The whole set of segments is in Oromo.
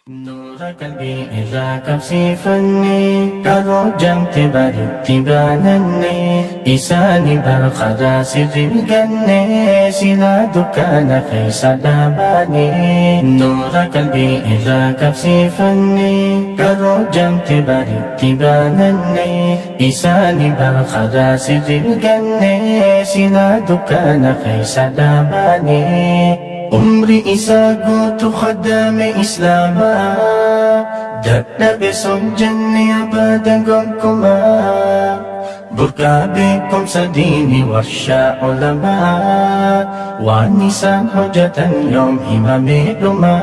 نور قلبي إذا كبسيفني كروجمت برتبانني إساني برخدا سر الجنة سلا دكان خيس داباني نور قلبي إذا كبسيفني كروجمت برتبانني إساني برخدا سر الجنة سلا دكان خيس داباني عمري إساقوت خدام إسلاما دقنا بسم جنة أبدا قمكما بركا بكم سديني ورشا علماء والنسان حجة يوم إمام لما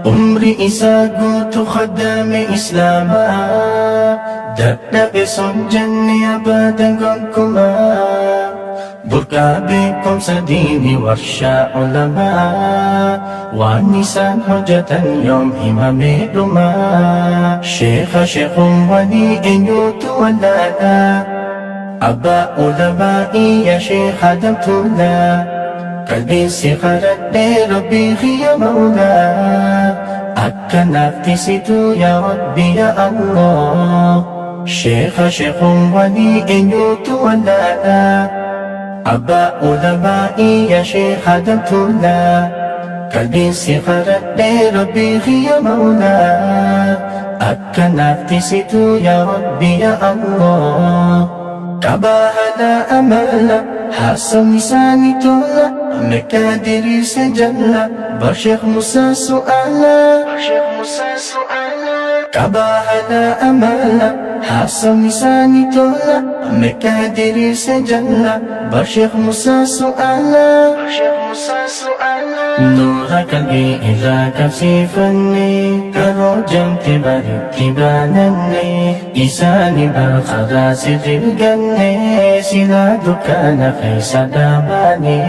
عمري إساقوت خدام إسلاما دقنا بسم جنة أبدا قمكما بركا بكم سديني ورشا علماء والنسان حجة يوم إمام لما شيخ ولي إنيوت ولالا أبا علمائي يا شيخ دمتولا قلبي سخرت ربي يا مولا أكنت ستو يا ربي يا الله شيخ ولي إنيوت ولالا أبا علمائي يا شيخ دمتولا قلبي سخرت ربي يا مولا أكنت ستو يا ربي يا الله كباهنا أملا حسن لساني تولا مكادري سجلا برشيخ موسى سؤالا كباهنا أملا حسن لساني تولا مكادري سجلا برشيخ موسى سؤالا نور قلبي إذا كبسيفني كروجمت برتبانني إساني برخدا سر الجنة سلا دكان خيس داباني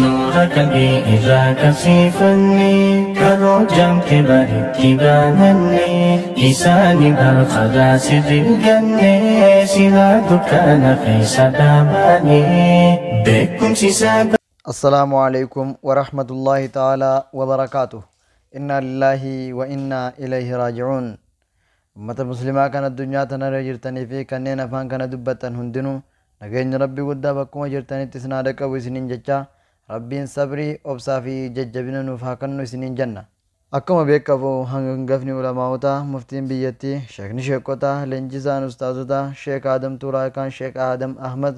نور قلبي إذا كبسيفني كروجمت برتبانني إساني برخدا سر الجنة سلا دكان خيس داباني بكم سيساب. السلام عليكم ورحمة الله تعالى وبركاته. إنا لله وإنا إليه راجعون. أمة المسلمة كانت الدنيا تنرى جرتني في كنين أفان كان دبتا هندنو نغين ربي قد بكما جرتني تسنادك وسنين ججا ربين صبري أبصا في ججبنا نفاقن سنين جنة أكما بيكفو هنغفني علماؤتا مفتين بيتي شيخني شيخوتا لنجزان أستاذوتا شيخ آدم توراكان شيخ آدم أحمد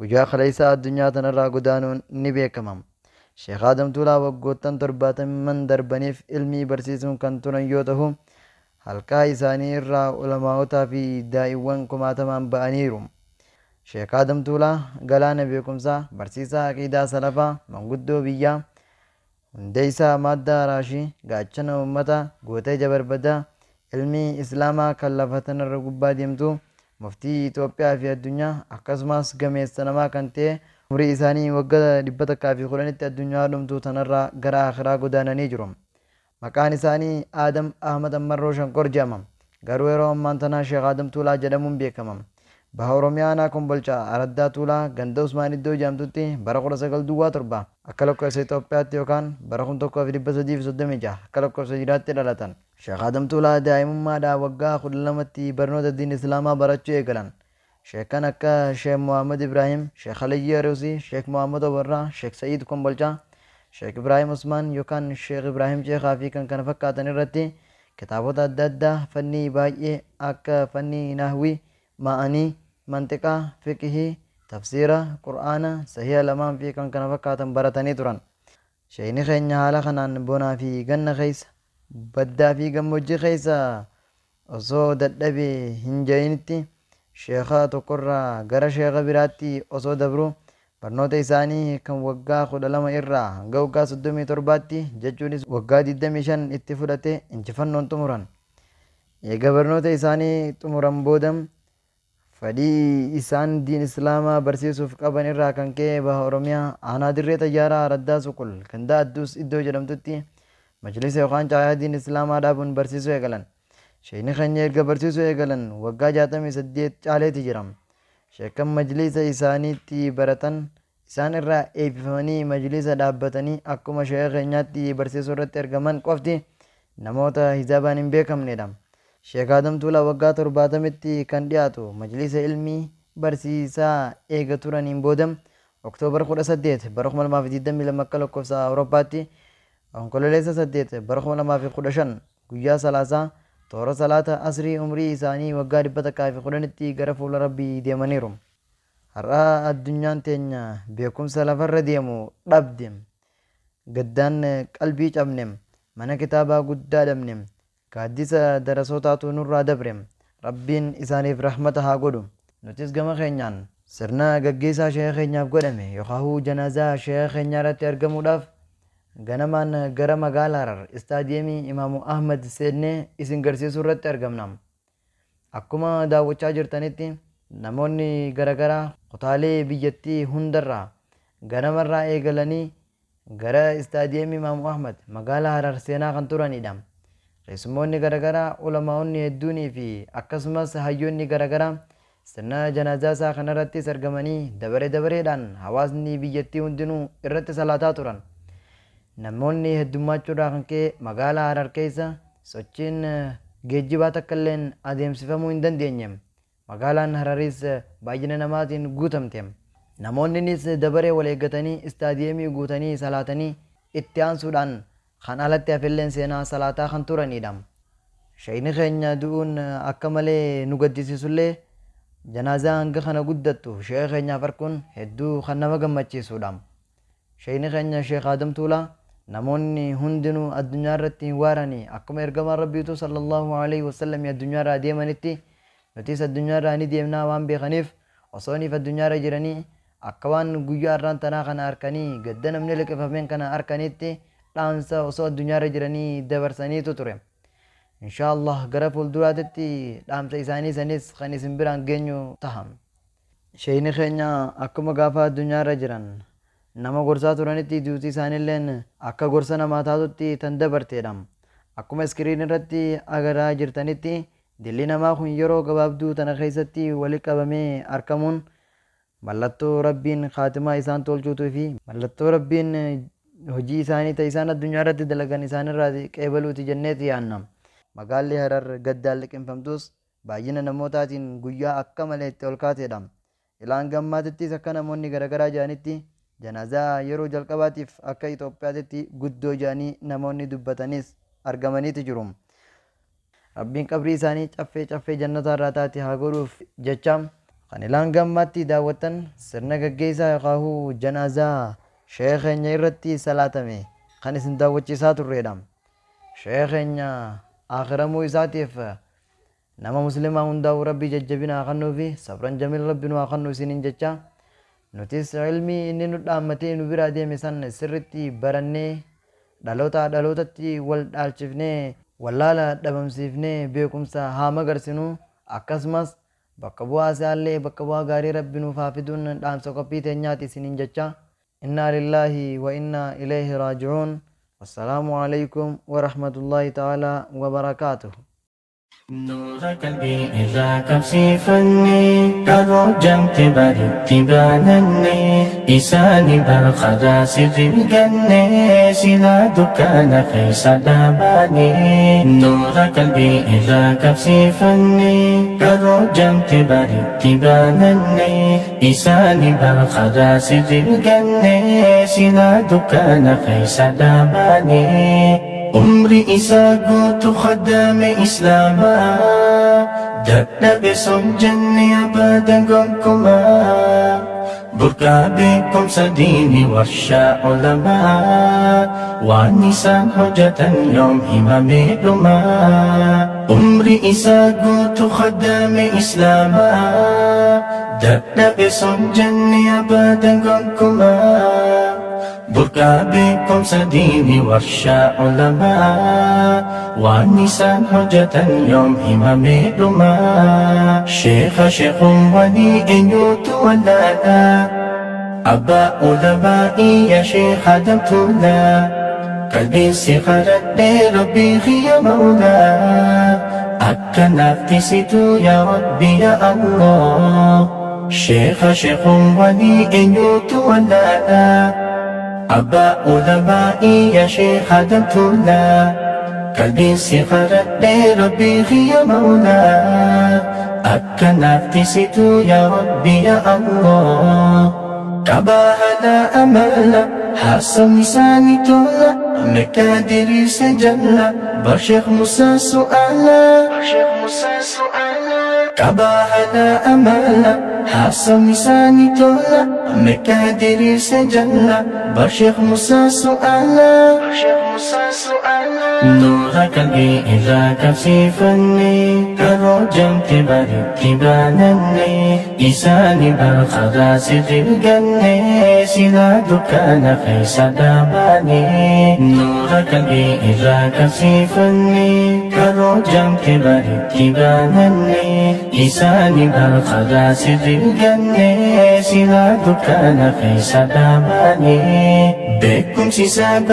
guyyaa kaleessa addunyaa tanarraa godaanuun ni beekamam. Sheekh Adam Tuulaa waggoottan 70 darbaniif ilmii barsiisuun kan turan yoo ta'u, halkaa isaanii irraa ulamaawotaa fi daa'imman kumaatamaan ba'aniiru. Sheekh Adam Tuulaa galaana beekumsaa, barsiisaa aqiidaa salafaa, manguddoo biyyaa, hundeessaa madda raashii, gaachana uummataa, gootee jabarbadaa, ilmii islaamaa kan lafa tanarra gubbaa deemtu muftii Itoophiyaa fi addunyaa akkasumas gameessa namaa kan ta'e umrii isaanii waggaa 110tti addunyaa dhumtuu tanarraa gara akhiraa godaananii jiru. Maqaan isaanii Adam Ahmad Ammarroo Shankor jedhama. Garuu yeroo ammaan tanaa Sheekh Adam Tuulaa jedhamuun beekama. Baha Oromiyaa aanaa Kombolchaa Araddaa Tuulaa ganda Usmaan Iddoo jedhamtutti bara 1907 akka lakkoofsa Itoophiyaatti yookaan bara 1336 akka lakkoofsa jiraatti dhalatan. Sheekh Adam Tuulaa daa'imummaadhaa waggaa 12tti barnoota diin Islaamaa barachuu eegalan. Sheekan akka Sheekh Muhammad Ibrahim, Sheekh Aliyyi Aruusi, Sheekh Muhammad Obarraa, Sheekh Sa'iid Kombolchaa, Sheekh Ibrahim Usmaan yookaan Sheekh Ibrahim Sheekhaa fi kan kana fakkaatan irratti kitaabota adda addaa fannii baay'ee akka fannii nahwii, ma'anii, mantiqaa, fiqhii, tafsiira, qur'aana, sahiha lamaan fi kan kana fakkaatan baratanii turan. Sheekni keenya haala kanaan bonaa fi ganna keessa baddaa fi gammoojjii keessa osoo dadhabee hin ja'initti sheekha tokkorraa gara sheekha biraatti osoo dabru barnoota isaanii kan waggaa 12 irraa hanga waggaa 37tti jechuunis waggaa 25 itti fudhate injifannoon xumuran. Eega barnoota isaanii xumuran booda fedhii isaan diin islaamaa barsiisuuf qaban irraa kan ka'e baha Oromiyaa aanaa dirree Tayyaaraa Araddaa Suqul ganda Adduus Iddoo jedhamtutti majlisa yookaan caayaa diin islaamaa dhaabuun barsiisuu eegalan. Sheekni keenya erga barsiisuu eegalan waggaa 68 caaleeti jiram. Sheekan majlisa isaaniitti baratan isaan irraa eebbifamanii majlisa dhaabbatanii akkuma sheekha keenyaatti barsiisuu irratti argaman qofti namoota hijaabaan hin beekamnedha. Sheek Adam Tuulaa waggaa 70tti kan dhiyaatu majlisa ilmii barsiisaa eega turaniin booda Oktoobar 18 bara 2022 akka lakkoofsa Awurooppaatti onkololeessa 8 bara 2015 guyyaa salaasaa toora salaata asrii umrii isaanii waggaa 110tti gara fuula Rabbii deemaniiru. Har'a addunyaan teenya beekumsa lafarra deemu dhabde, gaddaan qalbii cabne, mana kitaabaa guddaa dhabne, gaaddisa darasootaatu nurraa dabre. Rabbiin isaaniif rahmata haa godhu. Nutis gama keenyaan sirna gaggeessaa sheekha keenyaaf godhame yookaan janaazaa sheekha keenyaa irratti argamuudhaaf ganamaan gara magaalaa Harar istaadiyeemii Imaamu Ahmad seennee isin garsiisuu irratti argamna. Akkuma daawwachaa jirtanitti namoonni garaagaraa kutaalee biyyattii hundarraa ganamarraa eegalanii gara istaadiyeemii Imaamu Ahmad magaalaa Harar seenaa kan turanidha. Keessummoonni garaagaraa, ulamaa'onni hedduunii fi akkasumas hayyoonni garaagaraa sirna janaazaa isaa kanarrattis argamanii dabareedhaan hawaasni biyyattii hundinuu irratti salaataa turan. Namoonni heddummachuudhaa kan ka'e magaalaa Harar keessa sochiin geejjibaa takka illee adeemsifamuu hin dandeenye. Magaalaan Hararis baay'ina namaatiin guutamte. Namoonnis dabaree wal eeggatanii istaadiyeemii guutanii salaatanii itti aansuudhaan kan alatti hafilleen seenaa salaataa kan turanidha. Sheekni keenya du'uun akka malee nu gaddisiisullee janaazaa hanga kana guddattu sheekha keenyaaf arkuun hedduu kan nama gammachiisudha. Sheekni keenya Sheek Adam Tuulaa namoonni hundinuu addunyaa irratti hin waaranii akkuma ergamaan Rabbiitu sallallahu alaihi wasallam addunyaa irraa deemanitti nutis addunyaa irraa ni deemnaa waan beekaniif osoo niif addunyaa irra jiranii akka waan guyyaa irraan tanaa kana harkanii gadda namni liqifameen kana harkanitti dhaamsa osoo addunyaa irra jiranii dabarsaniitu ture. Inshaallah gara fuulduraatti dhaamsa isaanii sanis kan isin biraan geenyu taha. Sheekni keenya akkuma gaafa addunyaa irra jiran nama gorsaa turanitti duuti isaaniilleen akka gorsa namaa taatutti tan dabarteedha. Akkuma iskiriin irratti agarraa jirtanitti dilli namaa kun yeroo gabaabduu tana keessatti walitti qabamee argamuun mallattoo Rabbiin khaatimaa isaan tolchuutuu fi mallattoo Rabbiin hojii isaanii ta'e isaan addunyaa irratti dalagan isaanirraa qeebaluuti jenneeti yaanna. Magaalli Harar gaddaan liqinfamtus baay'ina namootaatiin guyyaa akka malee itti ol kaateedha. Ilaan gammaatittis akka namoonni garaagaraa jedhanitti janaazaa yeroo jalqabaatiif akka Itoophiyaatti guddoo jedhanii namoonni dubbatanis argamaniiti jiru. Rabbiin qabrii isaanii caffee jannataa irraa taate haa godhuuf jecha kan ilaan gammaatti daawwatan sirna gaggeessaa yookaan janaazaa sheekha keenya irratti salaatame kan isin daawwachiisaa turredha. Sheekha keenya akhiramuu isaatiif nama muslimaa hundaa'u Rabbii jajjabina haa kennuu fi sabran jamiil Rabbiin haa kennu isiniin jecha nutis ilmii inni nu dhaammatee nu biraa deeme san sirritti barannee dhalootatti wal dhaalchifnee wallaala dhabamsiifnee beekumsa haa magarsinu akkasumas bakka bu'aa isaallee bakka bu'aa gaarii Rabbi nuuf haa fiduun dhaamsa qophii teenyaati isiniin jecha inna lillahi wa inna ilayhi raaji'uun. والسلام عليكم ورحمة الله تعالى وبركاته. نور قلبي إذا كفسفني كرجمت برتبانني إساني بالخدا سر الجنة سلا دكان خيس داباني. نور قلبي إذا كفسفني كرجمت برتبانني إساني بالخدا سر الجنة سلا دكان خيس داباني. عمري إساقوت خدام إسلاما دقنا بسم جنة أبدا قمكما بركا بكم سديني ورشا علماء والنساء حجة يوم إمام لما. عمري إساقوت خدام إسلاما دقنا بسم جنة أبدا قمكما بركا بكم سديني ورشا علماء والنساء حجة يوم إمام لما. شيخ ولي إنيوت ولانا أبا علمائي يا شيخ دمتولا قلبي سخرت ربي يا مولا أكنا افتسيتو يا ربي يا الله. شيخ ولي إنيوت ولانا أبا علمائي يا شيخ دمتولا قلبي سخرت ربي يا مولا أكنت ستو يا ربي يا الله كباهنا أملا حسن لساني تولا مكادري سجلا بشيخ موسى سؤالا كباهنا أملا حسن لساني تولا مكادري سجلا بشيخ موسى سؤالا نورك الإله كفيفني كرجمت برتبانني إساني بالخلاص الجنة سنادك أنا خيس داباني نورك الإله كفيفني كرجمت برتبانني إساني بالخلاص الجنة سنادك أنا خيس داباني بكم سيساب